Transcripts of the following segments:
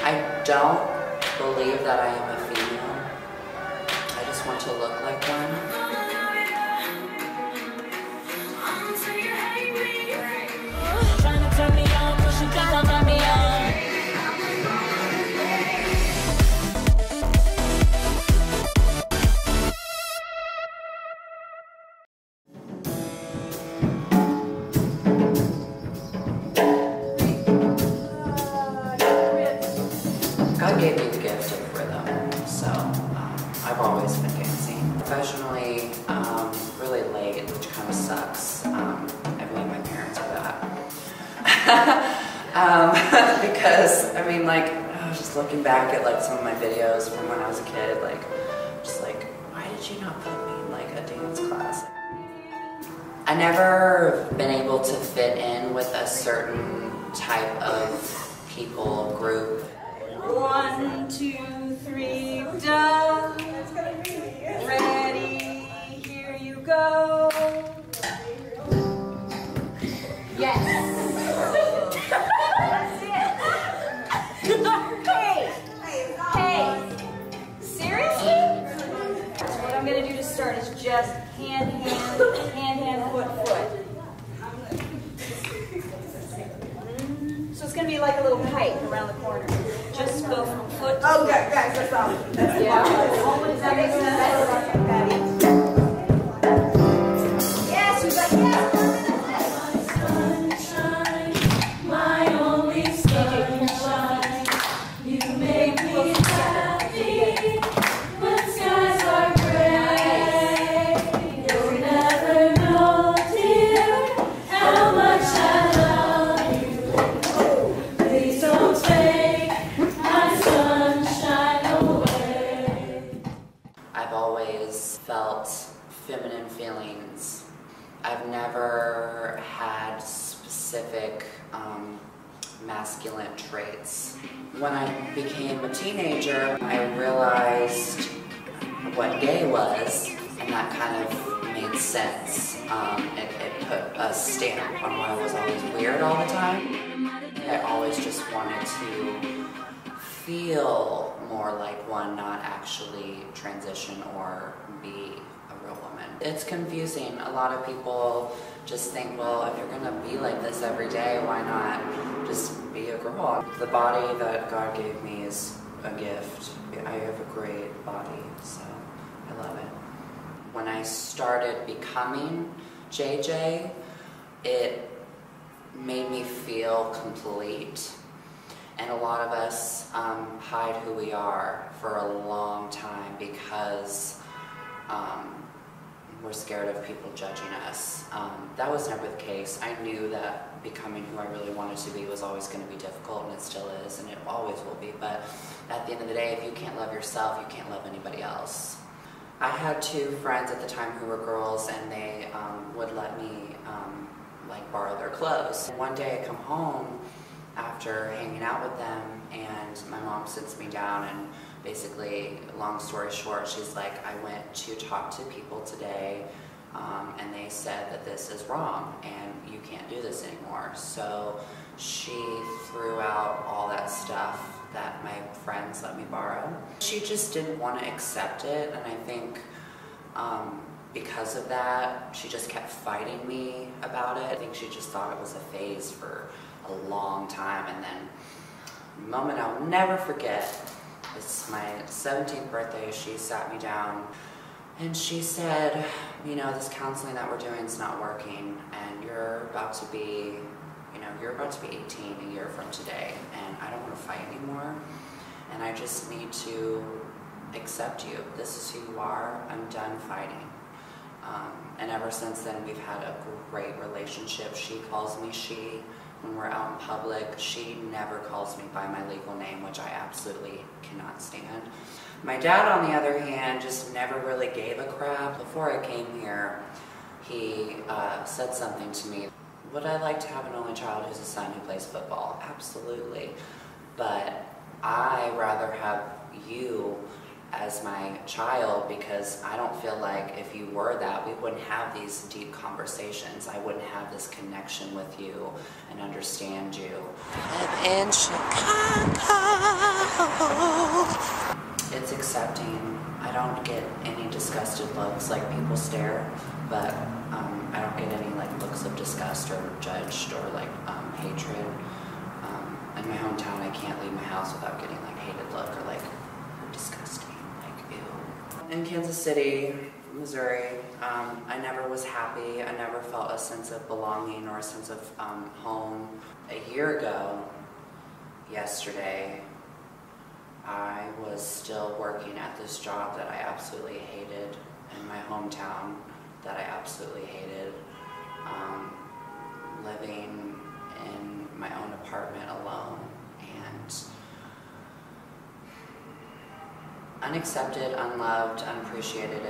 I don't believe that I am a female. I just want to look like one. God gave me the gift of rhythm, so I've always been dancing. Professionally, really late, which kind of sucks. I blame my parents for that. Because, I mean, like, I was just looking back at like some of my videos from when I was a kid, like, just like, why did you not put me in like a dance class? I never been able to fit in with a certain type of people, group. 1, 2, 3, done. Ready, here you go. Yes. That's it. Hey, seriously? So what I'm gonna do to start is just hand, foot. So it's gonna be like a little kite around the corner. Just go from foot to foot. Oh, guys, that's all. Yeah. Does that make sense? Yes, you got yes. Sunshine, my only sunshine. You make me happy when skies are gray. You'll never know, dear, how much I love you. Please don't take my sunshine away. I've always felt feminine feelings. I've never had specific masculine traits. When I became a teenager, I realized what gay was, and that kind of made sense. It put a stamp on why I was always weird all the time. I always just wanted to feel more like one, not actually transition or be a real woman. It's confusing. A lot of people just think, well, if you're gonna be like this every day, why not just be a girl? The body that God gave me is a gift. I have a great body, so I love it. When I started becoming JJ, it made me feel complete. And a lot of us hide who we are for a long time because we're scared of people judging us. That was never the case. I knew that becoming who I really wanted to be was always going to be difficult, and it still is, and it always will be. But at the end of the day, if you can't love yourself, you can't love anybody else. I had 2 friends at the time who were girls, and they would let me like borrow their clothes. One day I come home after hanging out with them, and my mom sits me down, and basically, long story short, she's like, I went to talk to people today, and they said that this is wrong, and you can't do this anymore. So she threw out all that stuff that my friends let me borrow. She just didn't want to accept it, and I think because of that, she just kept fighting me about it. I think she just thought it was a phase for a long time, and then a moment I'll never forget, it's my 17th birthday, she sat me down and she said, you know, this counseling that we're doing is not working, and you're about to be 18 a year from today, and I don't want to fight anymore, and I just need to accept you. This is who you are. I'm done fighting. And ever since then, we've had a great relationship. She calls me she. When we're out in public, she never calls me by my legal name, which I absolutely cannot stand. My dad, on the other hand, just never really gave a crap. Before I came here, he said something to me. Would I like to have an only child who's a son who plays football? Absolutely. But I rather have you as my child, because I don't feel like if you were that, we wouldn't have these deep conversations. I wouldn't have this connection with you and understand you. I'm in Chicago. It's accepting. I don't get any disgusted looks, like people stare, but I don't get any like looks of disgust or judged or like hatred. In my hometown, I can't leave my house without getting like hated look or like disgusting, like ew. In Kansas City, Missouri, I never was happy. I never felt a sense of belonging or a sense of home. A year ago, yesterday, I was still working at this job that I absolutely hated in my hometown, that I absolutely hated, living in my own apartment alone, and unaccepted, unloved, unappreciated,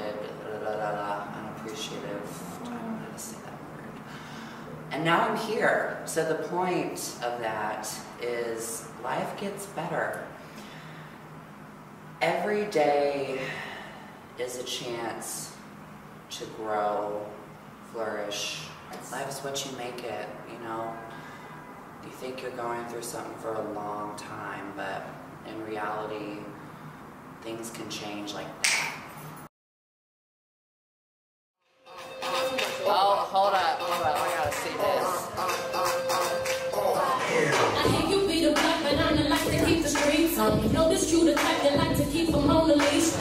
unappreciative, I don't know how to say that word. And now I'm here. So the point of that is life gets better. Every day is a chance to grow, flourish. Life's what you make it, you know. You think you're going through something for a long time, but in reality, things can change like that. Oh, hold up, I gotta see this. I hear you be the black, but I'm the like to keep the streets. Know this you the type that like to keep them on the leash.